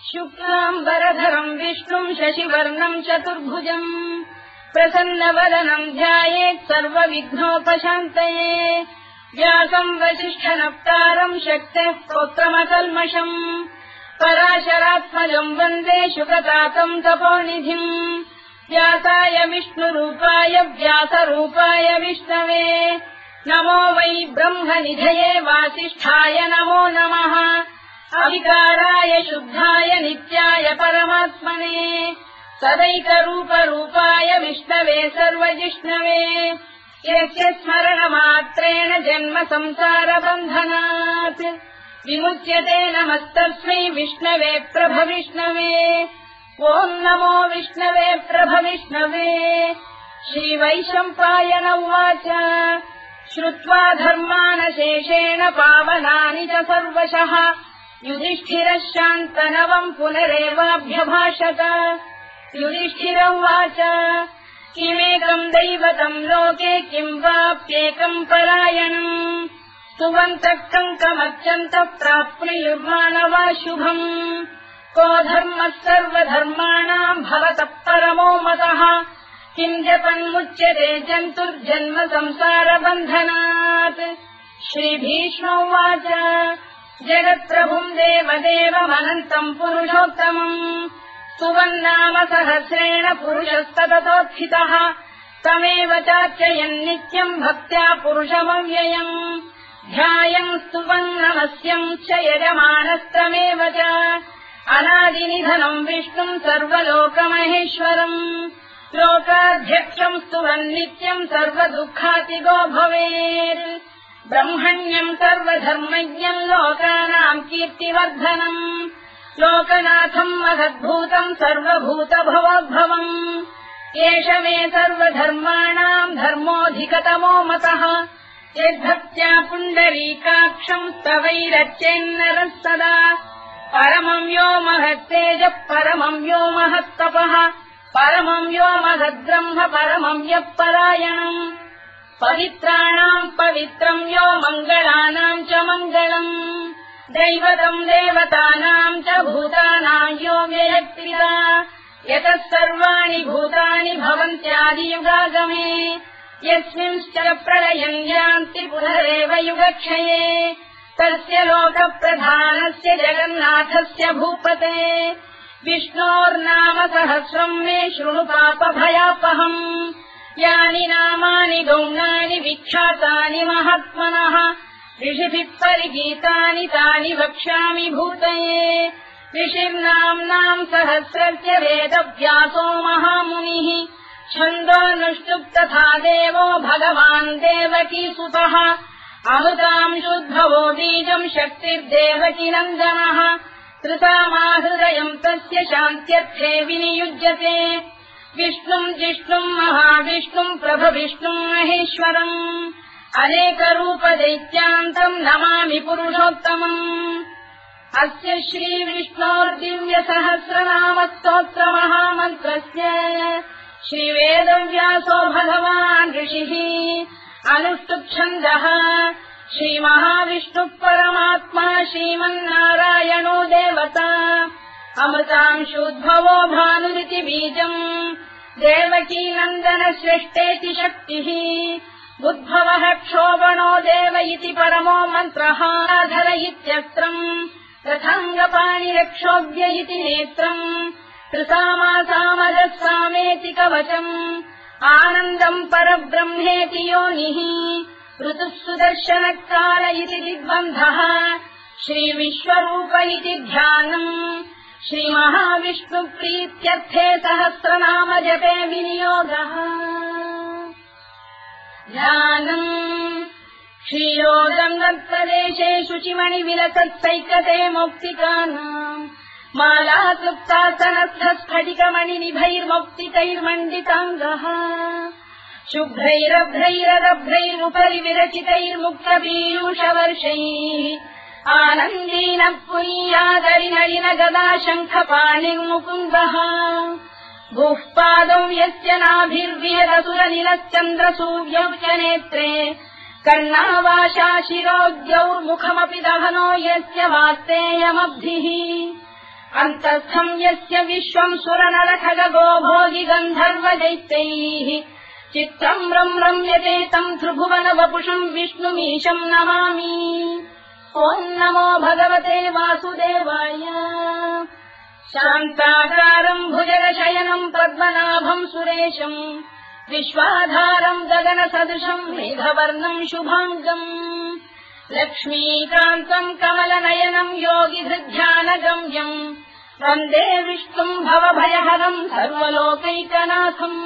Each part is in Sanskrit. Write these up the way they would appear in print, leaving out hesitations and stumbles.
शुक्लाम्बरधरम् विष्णुम् शशिवर्णम् चतुर्भुजम् प्रसन्नवदनम् ध्यायेत् सर्वविघ्नोपशान्तये व्यासम् वसिष्ठनप्तारम् शक्तेः स्तोत्रमकल्मषम् पराशरात्मजम् वन्दे शुकतातम् तपोनिधिम् व्यासाय विष्णुरूपाय व्यासरूपाय विष्णवे नमो वै ब्रह्मनिधये वासिष्ठाय नमो नमः अविकाराय शुद्धाय नित्याय परमात्मने सदैकरूपरूपाय विष्णवे सर्वजिष्णवे यस्य स्मरणमात्रेण जन्म संसारबन्धनात् विमुच्यते नमस्तस्मै विष्णवे प्रभविष्णवे ॐ नमो विष्णवे प्रभविष्णवे श्रीवैशम्पायन उवाच श्रुत्वा धर्मानशेषेण पावनानि च सर्वशः युधिष्ठिरः शान्तनवम् पुनरेवाभ्यभाषत युधिष्ठिर उवाच किमेकम् दैवतम् लोके किम् वाप्येकम् परायणम् स्तुवन्तः कङ्कमर्चन्तः प्राप्नुयुर्माणवा शुभम् को धर्मः सर्वधर्माणाम् भवतः परमो मतः किम् जपन्मुच्यते जन्तुर्जन्म संसारबन्धनात् श्रीभीष्म उवाच जगत्प्रभुम् देवदेवमनन्तम् पुरुषोत्तमम् स्तुवन्नाम सहस्रेण पुरुषस्तततोत्थितः तमेव चार्चयन् नित्यम् भक्त्या पुरुषमव्ययम् ध्यायम् स्तुवन् नमस्यम् च यजमानस्तमेव च अनादिनिधनम् विष्णुम् सर्वलोकमहेश्वरम् लोकाध्यक्षम् स्तुवन् नित्यम् सर्वदुःखातिगो भवेत् ब्रह्मण्यम् सर्वधर्मज्ञम् लोकानाम् कीर्तिवर्धनम् लोकनाथम् महद्भूतम् सर्वभूतभवोद्भवम् एष मे सर्वधर्माणाम् धर्मोऽधिकतमो मतः यद्भक्त्या पुण्डरीकाक्षम् स्तवैरच्चेन्नरः सदा परमम् यो महत्तेजः परमम् यो महत्तपः परमम् यो महद्ब्रह्म परमम् यः परायणम् पवित्राणाम् पवित्रम् यो मङ्गलानाम् च मङ्गलम् दैवतम् देवतानाम् च भूतानाम् यो व्ययक्तिदा यतः सर्वाणि भूतानि भवन्त्यादियुगागमे यस्मिंश्च प्रलयम् यान्ति पुनरेव युगक्षये तस्य लोकप्रधानस्य जगन्नाथस्य भूपते विष्णोर्नाम सहस्रम् मे शृणु पापभयापहम् यानि नामानि गौणानि विख्यातानि महात्मनः ऋषिभिः परिगीतानि तानि वक्ष्यामि भूतये ऋषिर्नाम्नाम् सहस्रस्य वेदव्यासो महामुनिः छन्दोऽनुष्टुप् तथा देवो भगवान् देवकीसुतः अमृतांशुद्भवो बीजम् शक्तिर्देवकी नन्दनः कृतामाहृदयम् तस्य शान्त्यर्थे विनियुज्यते विष्णुम् जिष्णुम् महाविष्णुम् प्रभविष्णुम् महेश्वरम् अनेकरूपदैत्यान्तम् नमामि पुरुषोत्तमम् अस्य श्रीविष्णोर्दिव्यसहस्रनामस्तोत्रमहामन्त्रस्य श्रीवेदव्यासो भगवान् ऋषिः अनुष्टुप्छन्दः श्रीमहाविष्णुः परमात्मा श्रीमन्नारायणो देवता अमृतांशोद्भवो भानुरिति बीजम् देवकी नन्दन श्रेष्ठेति शक्तिः उद्भवः क्षोभणो देव इति परमो मन्त्रः धर इत्यस्त्रम् रथाङ्गपाणिरक्षोभ्य इति नेत्रम् त्रिसामासामजः सामेति कवचम् आनन्दम् परब्रह्मेति योनिः ऋतुः सुदर्शनकाल इति दिग्बन्धः श्रीविश्वरूप इति ध्यानम् श्रीमहाविष्णुप्रीत्यर्थे सहस्रनाम जपे विनियोगः ध्यानम् क्षीरोदङ्गप्रदेशे शुचिमणिविलसत्सैकते मौक्तिकानाम् मालासुप्तासनस्थस्फटिकमणिनिभैर्मौक्तिकैर्मण्डिताङ्गः शुभ्रैरभ्रैररभ्रैरुपरि विरचितैर्मुक्तपीयूषवर्षैः आनन्दीनः पुनीयादरिनलिन गदा शङ्खपाणिर्मुकुन्दः भूः पादौ यस्य नाभिर्विहरसुरनिलश्चन्द्रसूर्यौ च नेत्रे कर्णावाशा शिरोद्यौर्मुखमपि दहनो यस्य वास्तेयमब्धिः अन्तस्थम् यस्य विश्वम् सुरनरखगो भोगि गन्धर्वदैत्यैः चित्तम् रम्यते तम् त्रिभुवन वपुषम् विष्णुमीशम् नमामि। ॐ नमो भगवते वासुदेवाय। शान्ताकारम् भुजगशयनम् पद्मनाभम् सुरेशम् विश्वाधारम् गगनसदृशम् मेघवर्णम् शुभाङ्गम् लक्ष्मीकान्तम् कमलनयनम् योगिधृध्यानगम्यम् वन्दे विष्णुम् भवभयहरम् सर्वलोकैकनाथम्।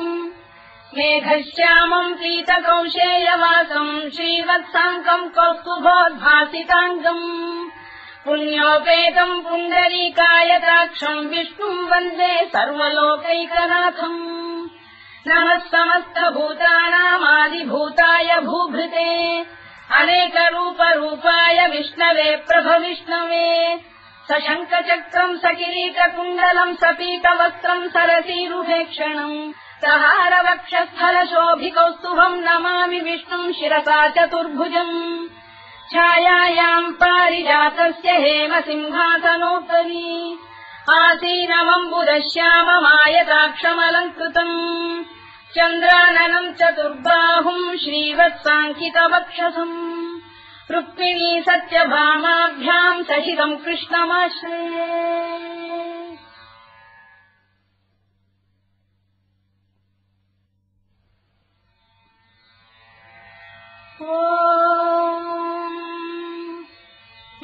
मेघश्यामम् पीतकौशेयवासम् श्रीवत्साङ्कम् कौस्तुभोद्भासिताङ्गम् पुण्योपेतम् पुण्डरीकायताक्षम् विष्णुम् वन्दे सर्वलोकैकनाथम्। नमः समस्तभूतानामादिभूताय भूभृते अनेकरूपरूपाय विष्णवे प्रभविष्णवे सशङ्खचक्रम् सकिरीटकुण्डलम् सपीतवस्त्रम् सरसीरुभेक्षणम् सहारवक्षस्थलशोभिकौस्तुभम् नमामि विष्णुम् शिरसा चतुर्भुजम्। छायायाम् पारिजातस्य हेमसिंहासनोपरि आसीनमम्बुदश्याममायताक्षमलङ्कृतम् चन्द्राननम् चतुर्बाहुम् श्रीवत्साङ्कितवक्षसम् रुक्मिणी सत्यभामाभ्याम् सहितम् कृष्णमाश्रये।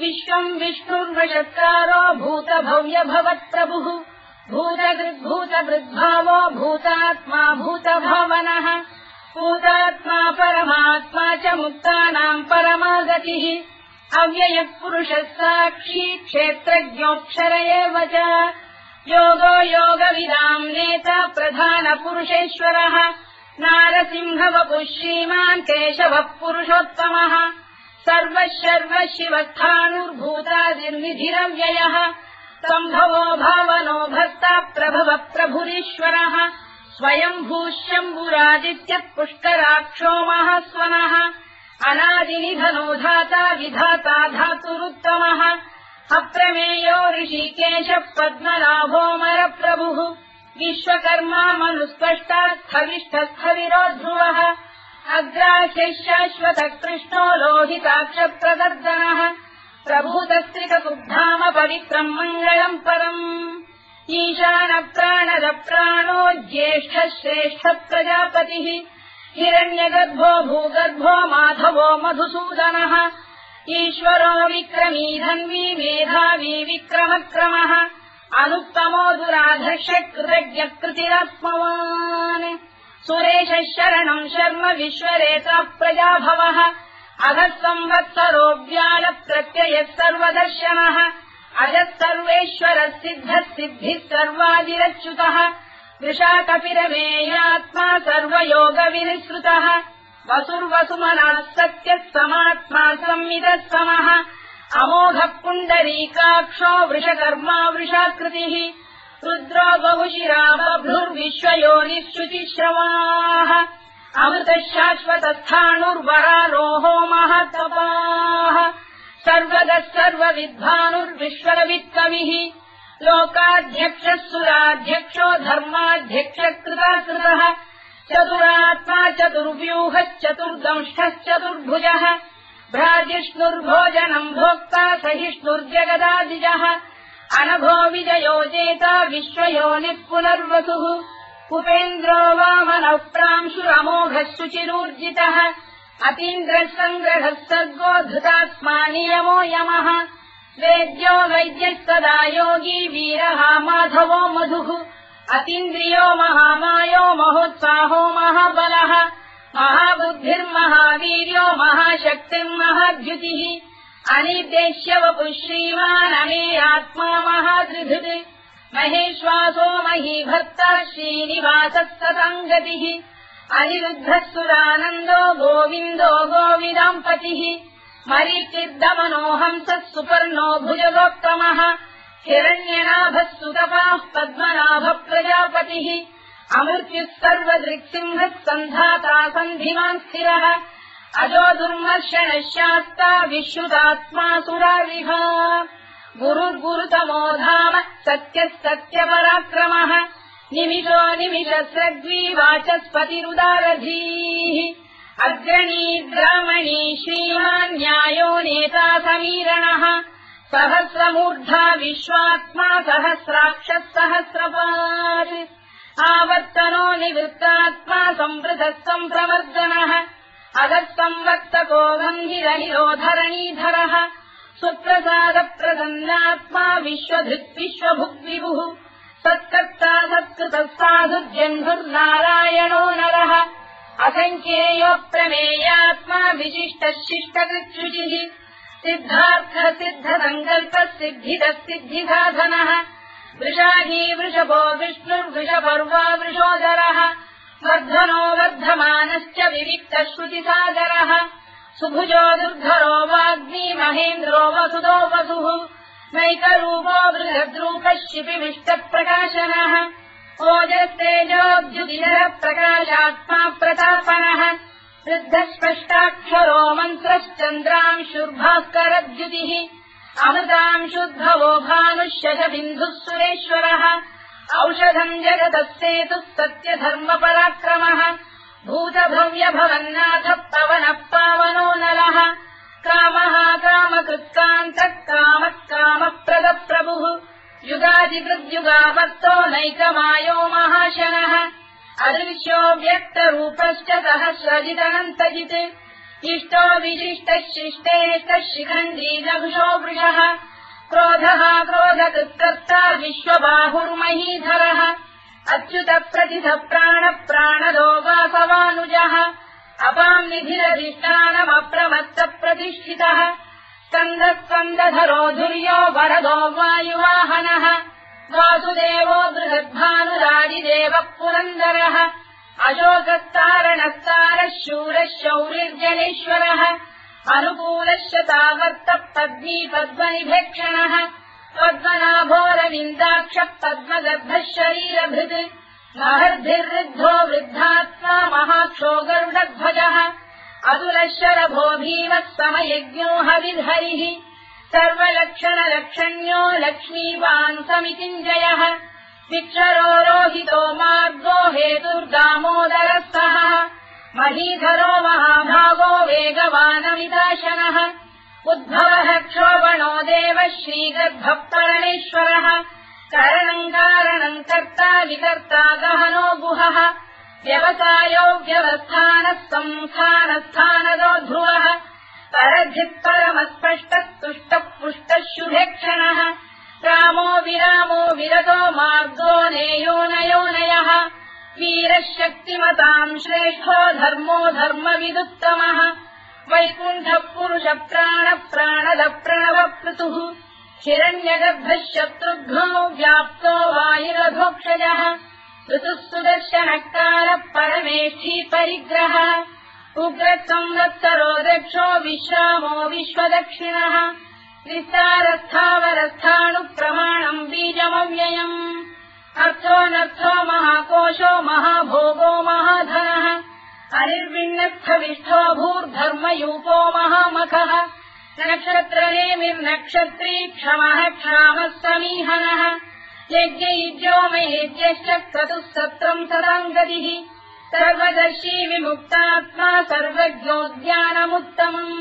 विश्वम् विष्णुर्वषत्कारो भूतभव्य भवत्प्रभुः भूतकृद्भूतभृद्भावो भूतात्मा भूतभावनः भूतात्मा परमात्मा च मुक्तानाम् परमा गतिः अव्ययः पुरुषः साक्षी क्षेत्रज्ञोऽक्षर एव च योगो योगविदाम् नेता प्रधानपुरुषेश्वरः नारसिंहवपुः श्रीमान् केशवः पुरुषोत्तमः सर्वः शिवस्थाणुर्भूतादिर्निधिरव्ययः सम्भवो भावनो भर्ता प्रभवः प्रभुरीश्वरः स्वयम्भूः शम्भुरादित्यः पुष्कराक्षो महास्वनः अनादिनिधनो धाता विधाता धातुरुत्तमः अप्रमेयो ऋषिकेशः पद्मनाभोऽमरप्रभुः विश्वकर्मा मनुस्पष्टा स्थविष्ठस्थविरो ध्रुवः अग्राह्यः शाश्वतः कृष्णो लोहिताक्षप्रदर्दनः प्रभूतस्त्रिककुब्धाम पवित्रम् मङ्गलम् परम् ईशानप्राणदप्राणो ज्येष्ठः श्रेष्ठः प्रजापतिः हिरण्यगर्भो भूगर्भो माधवो मधुसूदनः ईश्वरो विक्रमी धन्वी मेधावी विक्रमक्रमः अनुत्तमो दुराधर्षः कृतज्ञः कृतिरात्मवान् सुरेशः शरणम् शर्म विश्वरेता प्रजाभवः अधः संवत्सरो व्यालप्रत्ययः सर्वदर्शनः अजः सर्वेश्वरः सिद्धः सिद्धिः सर्वादिरच्युतः वृषाकपिरमेयात्मा सर्वयोगविनिसृतः वसुर्वसुमनः सत्यः समात्मा संविदः समः अमोघः पुण्डरीकाक्षो वृषकर्मा वृषाकृतिः रुद्रो बहुशिरा बभ्रुर्विश्वयोनिः शुचिश्रवाः अमृतः शाश्वतस्थाणुर्वरारोहो महातपाः सर्वगः सर्वविद्वानुर्विश्वरवित्कविः लोकाध्यक्षः सुराध्यक्षो धर्माध्यक्षः कृताकृतः चतुरात्मा चतुर्व्यूहश्चतुर्दंष्टश्चतुर्भुजः भ्राजिष्णुर्भोजनम् भोक्ता सहिष्णुर्जगदादिजः अनभो विजयो जेता विश्वयोनिः पुनर्वसुः उपेन्द्रो वामनः प्रांशुरमोघः शुचिरूर्जितः अतीन्द्रः सङ्ग्रहः सर्गो धृतात्मा नियमो यमः वेद्यो वैद्यः सदा योगी वीरः माधवो मधुः अतीन्द्रियो महामायो महोत्साहो महाबलः महाबुद्धिर्महावीर्यो महाशक्तिर्महाद्युतिः अनिर्देश्य वपुः श्रीमान् अमेयात्मा महात्रिधृत् महेश्वासो महीभर्ता श्रीनिवासः सताङ्गतिः अनिरुद्धः सुरानन्दो गोविन्दो गोविदाम्पतिः मरीचिर्दमनो हंसः सुपर्णो भुजगोत्तमः हिरण्यनाभः सुतपाः पद्मनाभः प्रजापतिः अमृत्युः सर्वदृक्सिंहः सन्धाता सन्धिमान् स्थिरः अजो दुर्मर्शनः शास्ता विश्रुतात्मा सुरारिः गुरुर्गुरुतमो धाम सत्यः सत्यपराक्रमः निमिषो निमिषस्रग्वी वाचस्पतिरुदारधीः अग्रणी ब्राह्मणी श्रीमान् न्यायो नेता समीरणः सहस्रमूर्धा विश्वात्मा सहस्राक्षः सहस्रपात् आवर्तनो निवृत्तात्मा संवृतः सम्प्रवर्धनः अगत्संवर्तको गन्धिरहिरोधरणीधरः सुप्रसादप्रसन्नात्मा विश्वधृत् विश्वभुक् विभुः सत्कर्ता सत्कृतः साधुर्जन्धुर्नारायणो नरः असङ्ख्येयो प्रमेयात्मा विशिष्टः शिष्टकृच्छुचिः सिद्धार्थः सिद्धसङ्कल्पः सिद्धिदः सिद्धिसाधनः वृषाही वृषभो विष्णुर्वृषपर्वा वृषोदरः वर्धनो वर्धमानश्च विविक्तः श्रुतिसागरः सुभुजो दुर्धरो वाग्मी महेन्द्रो वसुदो वसुः नैकरूपो बृहद्रूपः शिपिविष्टप्रकाशनः ओजस्तेजोद्युतिधरः प्रकाशात्मा प्रतापनः वृद्धस्पष्टाक्षरो मन्त्रश्चन्द्रांशुर्भास्करद्युतिः अमृतांशुद्भवो भानुः शशबिन्दुः सुरेश्वरः औषधम् जगतः सेतुः सत्यधर्मपराक्रमः भूतभव्यभवन्नाथः पवनः पावनो नलः कामः कामकृत्कान्तः कामः कामप्रदप्रभुः युगादिकृद्युगावर्तो नैकमायो महाशनः अदृश्यो व्यक्तरूपश्च सहस्रजिदनन्तजित् इष्टो विशिष्टः शिष्टेष्टः शिखण्डी नभुषो वृषः क्रोधः क्रोधकृत्कर्ता विश्वबाहुर्महीधरः अच्युतः प्रतिथः प्राणः प्राणदो वासवानुजः अपाम् निधिरधिष्ठानमप्रमत्तः प्रतिष्ठितः स्कन्धः स्कन्धधरो धुर्यो वरदो वायुवाहनः वासुदेवो बृहद्भानुरादिदेवः पुरन्दरः अशोकस्तारणस्तारः शूरः शौरिर्जनेश्वरः अनुकूलः शतावर्तः पद्मी पद्मनिभेक्षणः पद्मनाभोरविन्दाक्षः पद्मगर्भः शरीरभृत् महर्भिर्वृद्धो वृद्धात्मा महाक्षो गरुडध्वजः अतुलः शरभो भीमः समयज्ञो हविर्हरिः सर्वलक्षणलक्षण्यो लक्ष्मीवान् समितिञ्जयः विक्षरो रोहितो मार्गो हेतुर्दामोदरः सः महीधरो महाभागो वेगवानमिदाशनः उद्भवः क्षोभणो देवः श्रीगर्भः परमेश्वरः करणम् कारणम् कर्ता विकर्ता गहनो गुहः व्यवसायो व्यवस्थानः संस्थानस्थानदो ध्रुवः परधिः परमस्पष्टः तुष्टः पुष्टः शुभेक्षणः रामो विरामो विरतो मार्गो नेयोनयोनयः वीरः शक्तिमताम् श्रेष्ठो धर्मो धर्मविदुत्तमः वैकुण्ठः पुरुषः प्राणः प्राणदः प्रणवप्लुतुः हिरण्यगर्भः शत्रुघ्नो व्याप्तो वायुरधोक्षजः ऋतुः सुदर्शनकालः परमेष्ठी परिग्रहः उग्रः संवत्सरो दक्षो विश्रामो विश्वदक्षिणः विस्तारस्थावरस्थाणुः प्रमाणम् बीजमव्ययम् अर्थोऽनर्थो महाकोशो महाभोगो महाधनः अनिर्विण्णस्थविष्ठो भूर्धर्मयूपो महामखः नक्षत्रनेमिर्नक्षत्री क्षमः क्षामः समीहनः यज्ञयुज्यो महेज्यश्च क्रतुः सत्रम् सदाम् गतिः सर्वदर्शी विमुक्तात्मा सर्वज्ञो ज्ञानमुत्तमम्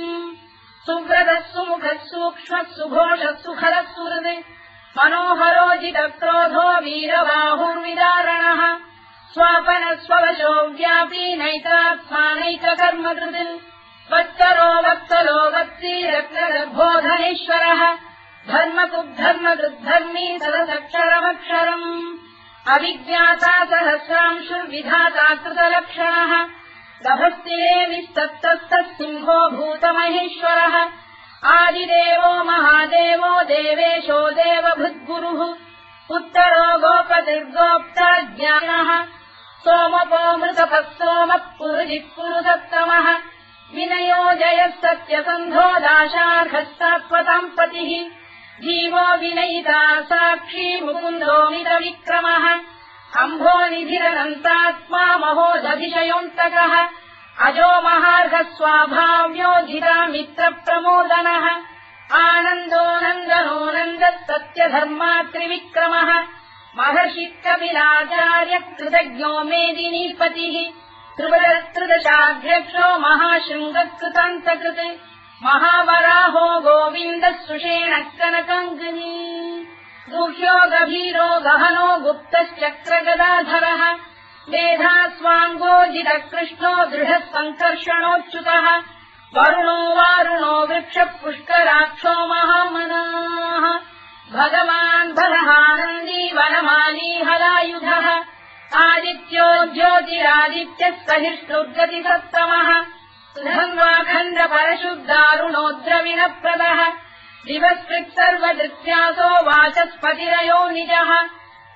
सुव्रतः सुमुखः सूक्ष्मः सुघोषः सुखरः सुहृत् मनोहरोजितक्रोधो वीरबाहुर्विदारणः स्वापनः स्ववशो व्यापी नैकात्मानैककर्मकृत् वत्सरो वत्सलो वत्सी रत्नगर्भोधनेश्वरः धर्मकुद्धर्मकृद्धर्मी सदसक्षरमक्षरम् अविज्ञाता सहस्रांशुर्विधाता कृतलक्षणः गभस्तिरे विस्तत्तः सिंहो भूतमहेश्वरः आदिदेवो महादेवो देवेशो देवभृद्गुरुः उत्तरो गोपतिर्गोप्ता ज्ञानः सोमपो मृतपः सोमः पुरुजिः पुरुषोत्तमः विनयो जयः सत्यसन्धो दाशार्हस्तात्वताम् पतिः जीवो विनयिता साक्षी मुकुन्दोमितविक्रमः अम्भोनिधिरनन्तात्मा महोदधिशयोऽन्तकः अजो महार्घः स्वाभाव्योजिता मित्रप्रमोदनः आनन्दो नन्दनो नन्दः सत्यधर्मा त्रिविक्रमः महर्षि कपिलाचार्य कृतज्ञो मेदिनीपतिः त्रिदशाध्यक्षो महाशृङ्गकृतान्तकृत् महावराहो गोविन्दः सुषेणः कनकाङ्गनी गुह्यो गभीरो गहनो गुप्तश्चक्रगदाधरः मेधास्वाङ्गोजितः कृष्णो दृढः सङ्कर्षणोच्युतः वरुणो वारुणो वृक्षः पुष्कराक्षो महामनाः भगवान् बलहानन्दी वनमाली हलायुधः आदित्यो ज्योतिरादित्यः सहिष्णुर्गतिसत्तमः सुधन्वाखण्ड परशुद्धारुणो द्रविणप्रदः दिवस्कृत् सर्वदृत्यासो वाचस्पतिरयो निजः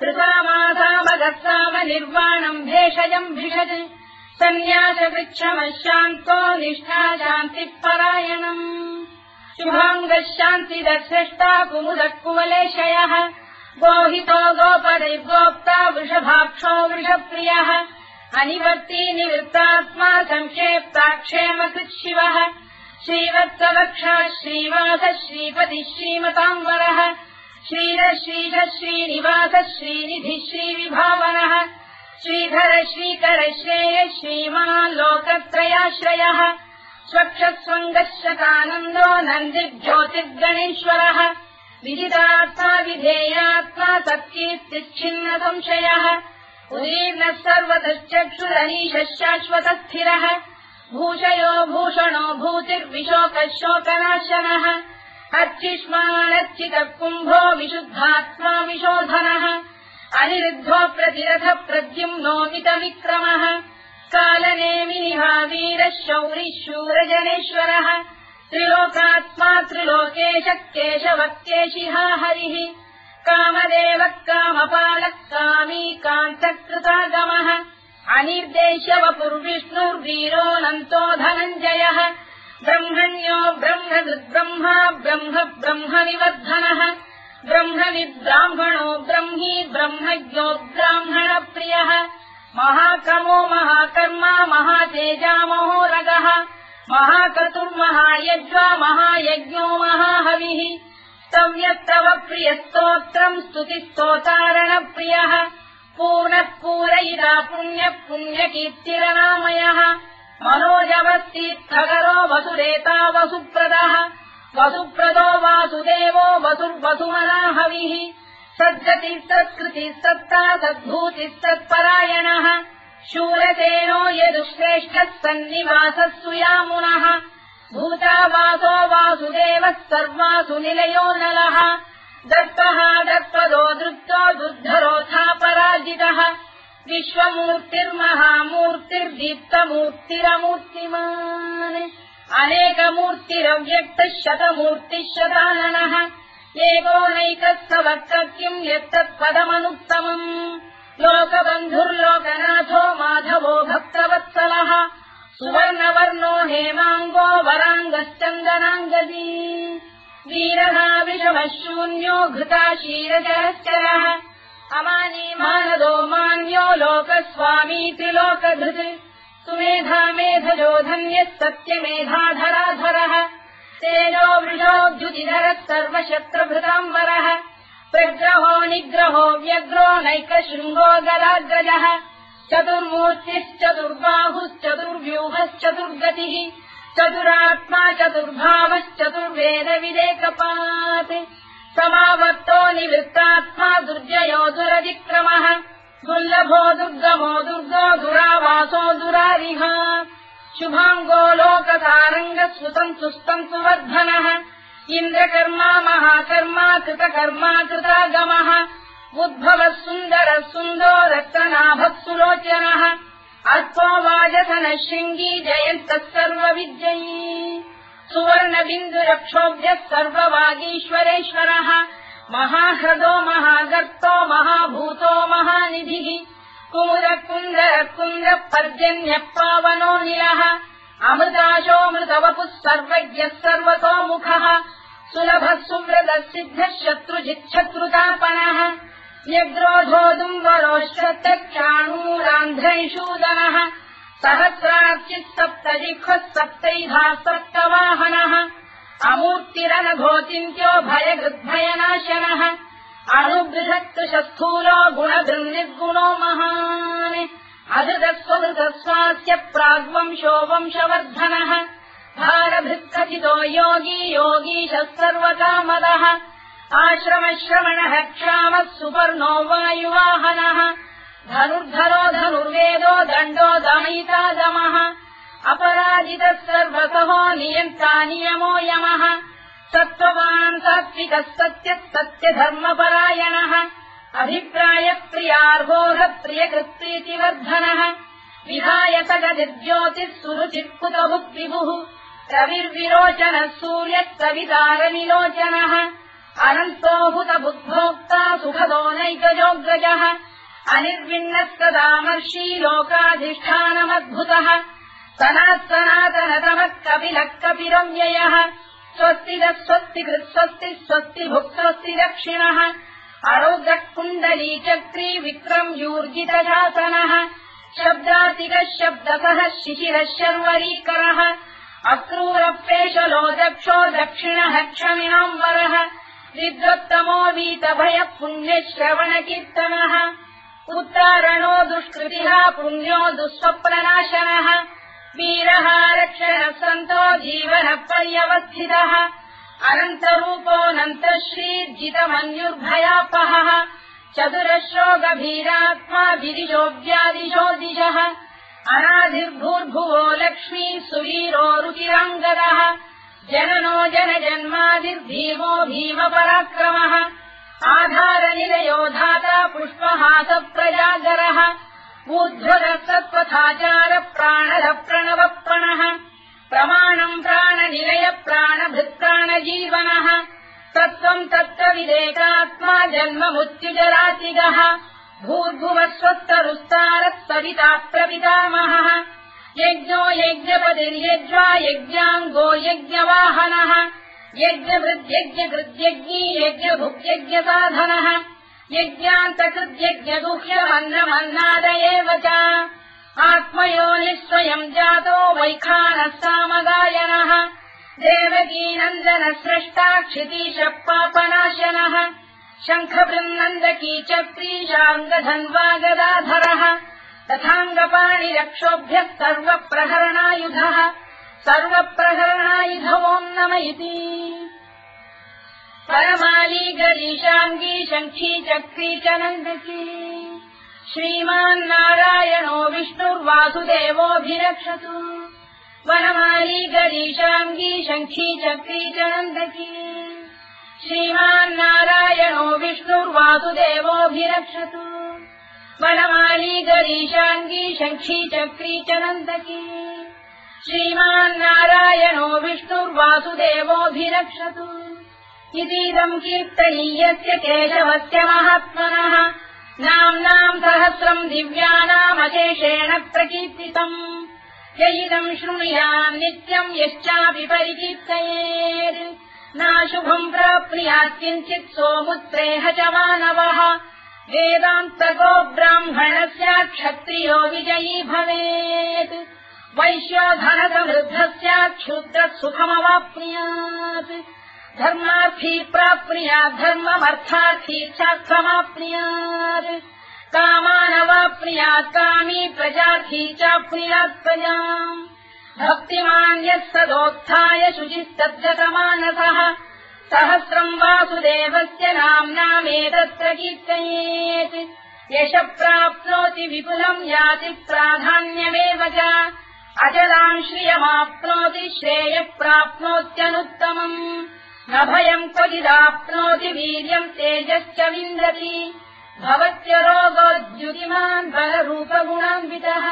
कृतामासामगस्साम निर्वाणम् भेषजम् भिषज सन्न्यासवृक्षमः शान्तो निष्ठा शान्तिः परायणम् शुभाङ्गः शान्तिदश्रेष्टा कुमुदः कुवलेशयः गोहितो गोपदैर्गोप्ता वृषभाक्षो वृषप्रियः अनिवर्ती निवृत्तात्मा संक्षेप्ताक्षेमकृत् शिवः श्रीवत्सवक्षः श्रीवासः श्रीपतिः श्रीमताम्बरः श्रीधः श्रीधः श्रीनिवासः श्रीनिधिः श्रीविभावनः श्रीधर श्रीकर श्रेयः श्रीमान् लोकत्रयाश्रयः स्वक्षस्वङ्गः शतानन्दो नन्दिर्ज्योतिर्गणेश्वरः विदितात्मा विधेयात्मा सत्कीर्तिच्छिन्न संशयः उदीर्णः सर्वतश्चक्षुरनीशः शाश्वतस्थिरः भूषयो भूषणो भूतिर्विशोकः शोकनाशनः अर्चिष्मानर्चितः कुम्भो विशुद्धात्मा विशोधनः अनिरुद्धो प्रतिरथः प्रद्युम्नो मितविक्रमः कालनेमिनिहा वीरः शौरिः शूरजनेश्वरः त्रिलोकात्मा त्रिलोकेशः केशवः केशिहा हरिः कामदेवः कामपालः कामी कान्तकृतागमः अनिर्देश्यवपुर्विष्णुर्वीरोऽनन्तो धनञ्जयः ब्रह्मण्यो ब्रह्मकृद्ब्रह्मा ब्रह्म ब्रह्मविवर्धनः ब्रह्मविद्ब्राह्मणो ब्रह्मी ब्रह्मज्ञो ब्राह्मणप्रियः महाक्रमो महाकर्मा महातेजा महोरगः महाक्रतुर्महायज्वा महायज्ञो महाहविः स्तव्यस्तव प्रियस्तोत्रम् स्तुतिस्तोतारणप्रियः पूर्णः पूरयिता पुण्यः पुण्यकीर्तिरनामयः मनोजवस्तीर्थकरो वसुरेता वसुप्रदः वसुप्रदो वासुदेवो वसुर्वसुमनाहविः सद्गतिः सत्कृतिः सत्ता सद्भूतिः सत्परायणः शूरसेनो यदुश्रेष्ठः सन्निवासः सुयामुनः भूतावासो वासुदेवः सर्वासु निलयो नलः दत्तः दत्पदो दृप्तो दुर्धरोऽथा पराजितः विश्वमूर्तिर्महामूर्तिर्दीप्तमूर्तिरमूर्तिमान् अनेकमूर्तिरव्यक्तः शतमूर्तिः शताननः एकोनैकः सवक्तव्यम् यत्तत्पदमनुत्तमम् लोकबन्धुर्लोकनाथो माधवो भक्तवत्सलः सुवर्णवर्णो हेमाङ्गो वराङ्गश्चन्दनाङ्गदी वीरः विषमः शून्यो घृता क्षीरचरश्चरः अमानी मानदो मान्यो लोकस्वामी त्रिलोकधृत् सुमेधा मेधजो धन्यः सत्यमेधाधराधरः तेजो वृषोद्युतिधरः सर्वशत्रभृताम्बरः प्रग्रहो निग्रहो व्यग्रो नैकशृङ्गो गदाग्रजः चतुर्मूर्तिश्चतुर्बाहुश्चतुर्व्यूहश्चतुर्गतिः चतुरात्मा चतुर्भावश्चतुर्वेदविदेकपात् समावर्तो निवृत्तात्मा दुर्जयो दुरतिक्रमः दुर्लभो दुर्गमो दुर्गो दुरावासो दुरारिः शुभाङ्गो लोकतारङ्गः सुतन्तु वर्धनः इन्द्रकर्मा महाकर्मा कृतकर्मा कृतागमः उद्भवः सुन्दरः सुन्दो रक्तनाभः सुलोचनः अल्पो वाजसनः शृङ्गी जयन्तः सर्वविद्ययी सुवर्णबिन्दुरक्षोभ्यः सर्ववागीश्वरेश्वरः महाह्रदो महागर्तो महाभूतो महानिधिः कुमुदकुन्दरकुन्दः पर्जन्यः पावनो निलः अमृताशोऽमृतवपुः सर्वज्ञः सर्वतोमुखः सुलभः सुव्रतः सिद्धः शत्रुजिच्छत्रुतापनः न्यग्रोधोदुम्बरोश्चक्षाणूरान्ध्रैषूदनः सहस्रार्चिः सप्तजिह्वः सप्तैधा सप्तवाहनः अमूर्तिरनघोचिन्त्यो भयगृद्भयनाशनः अणुबृहत्कृशस्थूलो गुणधृन्निर्गुणो महान् अधृतस्वधृतस्वास्य प्राग्वंशो वंशवर्धनः भारभृत्कथितो योगी योगीशः सर्वकामदः आश्रमश्रवणः क्षामः सुपर्णो वायुवाहनः धनुर्धरो धनुर्वेदो दण्डो दमयिता दमः अपराजितः सर्वसहो नियन्ता नियमो यमः सत्त्ववान् सात्विकः सत्यः सत्यधर्मपरायणः अभिप्रायप्रियार्होः प्रियकृत्प्रीतिवर्धनः विधायतगतिर्ज्योतिः सुरुचित्कुतभुक्विभुः रविर्विरोचनः सूर्यः कवितारनिलोचनः अनन्तो हुतबुद्भोक्ता सुखदो नैकजोऽग्रजः अनिर्विण्णः सदामर्षी लोकाधिष्ठानमद्भुतः सनातनतमः कपिलः कपिरव्ययः स्वस्तिदः स्वस्तिकृत् स्वस्तिः स्वस्तिभुक् स्वस्ति दक्षिणः अरोग्रः कुण्डली चक्री विक्रम्यूर्जितशासनः शब्दातिकः शब्दसः शिशिरः शर्वरीकरः अक्रूरप्रेशलो दक्षो दक्षिणः क्षमिणाम्बरः विद्वत्तमो वीतभयः पुण्यश्रवणकीर्तनः उत्तारणो दुष्कृतिः पुण्यो दुःस्वप्ननाशनः वीरः रक्षणः सन्तो जीवनः पर्यवस्थितः अनन्तरूपोऽनन्तश्रीर्जितमन्युर्भयापहः चतुरश्रो गभीरात्मा विदिशो व्यादिशो दिशः अनाधिर्भूर्भुवो लक्ष्मी सुवीरो रुचिराङ्गदः जननो जनजन्मादिर्भीमो भीमपराक्रमः आधारनिलयो धाता पुष्पहासप्रजागरः ऊर्ध्वरः सत्त्वथाचार प्राणः प्रणवप्रणः प्रमाणम् प्राणनिलय प्राणभृत्प्राणजीवनः तत्त्वम् तत्त्वविदेकात्मा जन्ममृत्युजरातिगः भूर्भुवः स्वस्तरुस्तारः सविता प्रपितामहः यज्ञो यज्ञपतिर्यज्वा यज्ञाङ्गो यज्ञवाहनः यज्ञभृद्यज्ञकृद्यज्ञी यज्ञभुक्यज्ञसाधनः यज्ञान्तकृद्यज्ञगुह्यमन्नमन्नाद एव च आत्मयोनिः स्वयम् जातो वैखानः सामगायनः देवकीनन्दनः स्रष्टा क्षितीशः पापनाशनः शङ्खबृन्नन्दकी चक्रीशाङ्गधन्वा गदाधरः तथाङ्गपाणिरक्षोभ्यः सर्वप्रहरणायुधः सर्वप्रहरणायुधवोम् नम इति परमाली गरीशाङ्गी शङ्खी चक्री च नन्दकी श्रीमान्नारायणो विष्णुर्वासुदेवोऽभिरक्षतु वनमाली गरीशाङ्गी शङ्खी चक्री च नन्दकी श्रीमान्नारायणो विष्णुर्वासुदेवोऽभिरक्षतु वनमाली गरीशाङ्गी शङ्खी चक्री च नन्दकी श्रीमान्नारायणो विष्णुर्वासुदेवोऽभिरक्षतु इतीदम् कीर्तनीयस्य केशवस्य महात्मनः नाम्नाम् सहस्रम् दिव्यानामशेषेण प्रकीर्तितम् य इदम् शृणुयाम् नित्यम् यश्चापि परिकीर्तयेत् नाशुभम् प्राप्नुयात् किञ्चित् सोमुत्रेह च मानवः वेदान्तको ब्राह्मणस्य क्षत्रियो विजयी भवेत् वैश्यो धनसमृद्धः स्यात् क्षुद्रः सुखमवाप्नुयात् धर्मार्थी प्राप्नुयात् धर्ममर्थार्थी चार्थमाप्नुयात् कामानवाप्नुयात् कामी प्रजार्थी चाप्नुयात् प्रजाम् भक्तिमान् यः सदोत्थाय शुचिस्तद्गतमानसः सहस्रम् वासुदेवस्य नाम्नामेतत्र कीर्तयेत् यश प्राप्नोति विपुलम् याति प्राधान्यमेव च अचलाम् श्रियमाप्नोति श्रेयः प्राप्नोत्यनुत्तमम् न भयम् क्वचिदाप्नोति वीर्यम् तेजश्च विन्दति भवत्य रोगोद्युतिमान् बलरूपगुणान्वितः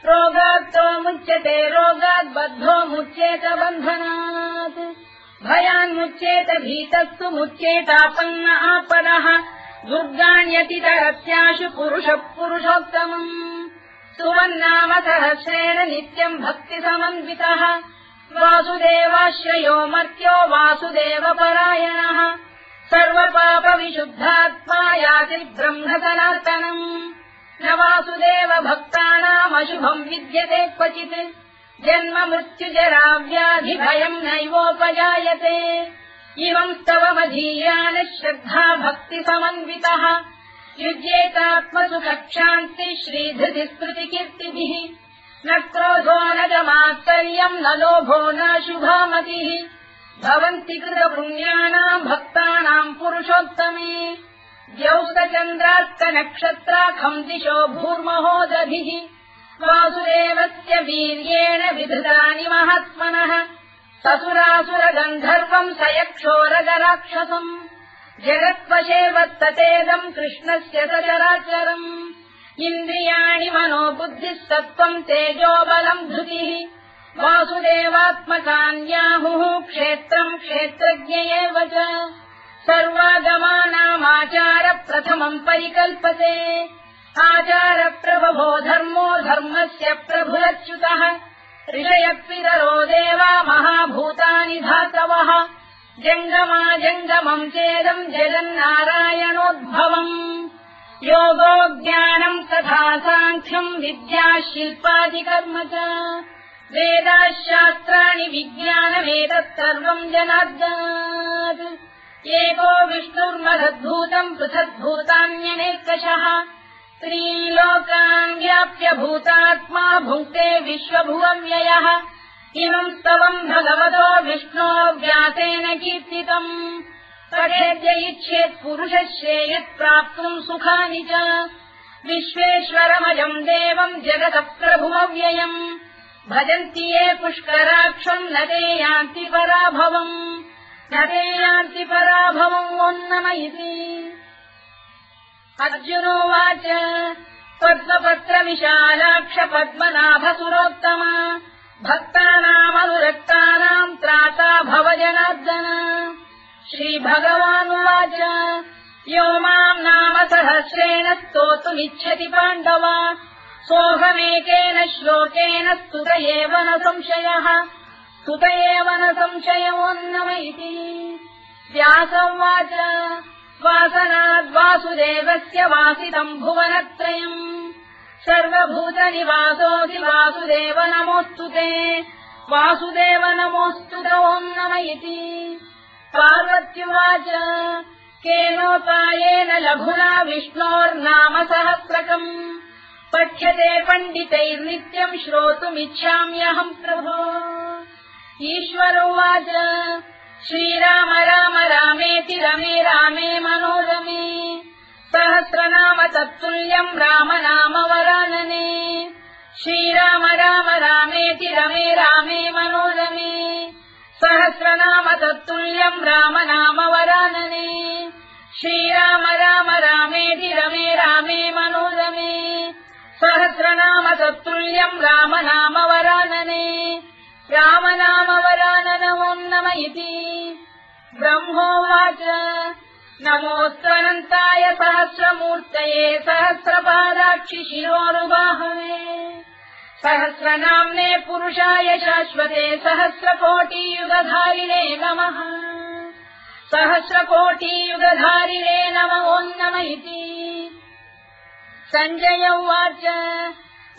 रोगात्तो मुच्यते रोगात् बद्धो मुच्येत बन्धनात् भयान्मुच्येत भीतस्तु मुच्येतापन्न आपदः दुर्गाण्यतितरत्याशु पुरुषः पुरुषोत्तमम् सुवन्नाम सहस्रेण नित्यम् भक्तिसमन्वितः वासुदेवाश्रयो मर्त्यो वासुदेवपरायणः सर्वपापविशुद्धात्मा याति ब्रह्म सनातनम् न वासुदेव भक्तानामशुभम् विद्यते क्वचित् जन्म मृत्युजरा व्याधि भयम् नैवोपजायते इमं स्तवमधीयान श्रद्धा भक्ति समन्वितः युज्येतात्मसु कक्षान्ति श्रीधृति स्मृति कीर्तिभिः न क्रोधो न च मात्सर्यम् न लोभो न शुभामतिः भवन्ति कृतपुण्यानाम् भक्तानाम् पुरुषोत्तमे द्यौस्तचन्द्रार्कनक्षत्राखम् दिशो भूर्महो दधिः वासुदेवस्य वीर्येण विधृतानि महात्मनः ससुरासुरगन्धर्वम् स यक्षोरगराक्षसम् जगत्वशे वर्ततेदम् कृष्णस्य सचराचरम् इन्द्रियाणि मनो बुद्धिः सत्त्वम् तेजो बलम् धृतिः वासुदेवात्मकान्याहुः क्षेत्रम् क्षेत्रज्ञ एव च सर्वागमानामाचार प्रथमम् परिकल्पते आचार प्रभवो धर्मो धर्मस्य प्रभुरच्युतः ऋषयः देवा महाभूतानि धातवः जङ्गमाजङ्गमम् चेदम् जगन्नारायणोद्भवम् योगो ज्ञानम् तथा साङ्ख्यम् विद्या शिल्पादिकर्म च वेदाः शास्त्राणि विज्ञानमेतत् सर्वम् जनार्दनात् एको विष्णुर्महद्भूतम् पृथग्भूतान्यनेकशः त्रीन् लोकान् व्याप्य भूतात्मा भुङ्क्ते विश्वभुवव्ययः इमम् स्तवम् भगवतो विष्णो व्यासेन कीर्तितम् पठेद्य इच्छेत् पुरुषः श्रेयत् प्राप्तुम् सुखानि च विश्वेश्वरमजम् देवम् जगतः प्रभुमव्ययम् भजन्ति ये पुष्कराक्षम् न ते यान्ति पराभवम् न ते यान्ति पराभवम् ओन्नमयिति अर्जुनोवाच पद्मपत्रविशालाक्ष पद्मनाभसुरोत्तम भक्तानामनुरक्तानाम् त्राता भव जनार्दन श्रीभगवानुवाच यो माम् नाम सहस्रेण स्तोतुमिच्छति पाण्डव सोऽहमेकेन श्लोकेन स्तुत एव न संशयः स्तुत एव न संशयोऽन्नम इति व्यासोवाच वासनाद्वासुदेवस्य वासितम् भुवनत्रयम् सर्वभूतनिवासोऽसि वासुदेव नमोऽस्तु ते वासुदेव नमोऽस्तु ते ओन्नम इति पार्वत्युवाच केनोपायेन लघुना विष्णोर्नाम सहस्रकम् पठ्यते पण्डितैर्नित्यम् श्रोतुमिच्छाम्यहम् प्रभो ईश्वरोवाच श्रीराम राम रामेति रमे रामे मनोरमे सहस्रनाम तत्तुल्यम् राम नाम वरानने श्रीराम राम रामेति रमे रामे मनोरमे सहस्रनाम तत्तुल्यम् राम नाम वरानने श्रीराम राम रामेति रमे रामे मनोरमे सहस्रनाम तत्तुल्यम् राम नाम वरानने राम नाम वराननमोन्नम इति ब्रह्मोवाच नमोऽस्त्वनन्ताय सहस्रमूर्तये सहस्रपादाक्षि शिरोरुबाहवे सहस्रनाम्ने पुरुषाय शाश्वते सहस्रकोटियुगधारिणे नमः सहस्रकोटियुगधारिणे नमोऽन्नम इति सञ्जय उवाच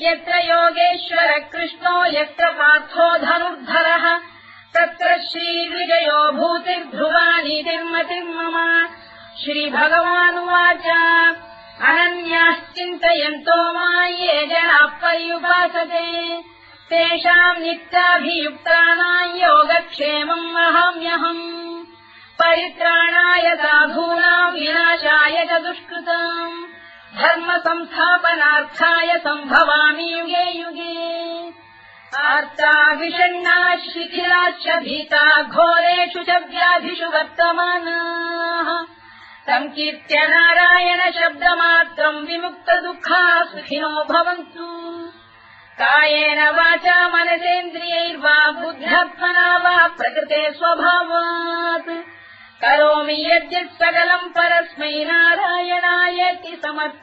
यत्र योगेश्वर कृष्णो यत्र पार्थो धनुर्धरः तत्र श्रीविजयो भूतिर्ध्रुवानीतिर्मतिर्मम श्रीभगवानुवाच अनन्याश्चिन्तयन्तो मां ये जनाः पर्युपासते तेषाम् नित्याभियुक्तानां योगक्षेमम् वहाम्यहम् परित्राणाय साधूनां विनाशाय च दुष्कृताम् धर्म संस्थापनार्थाय सम्भवामि युगे युगे आर्ता विषण्णा शिथिलाश्च भीता घोरेषु च व्याधिषु वर्तमानाः संकीर्त्य नारायण शब्दमात्रम् विमुक्त दुःखाः सुखिनो भवन्तु कायेन वाचा मनसेन्द्रियैर्वा बुद्ध्यात्मना वा प्रकृते स्वभावात् करोमि यद्यत् सकलम् परस्मै नारायणायेति समर्पयामि।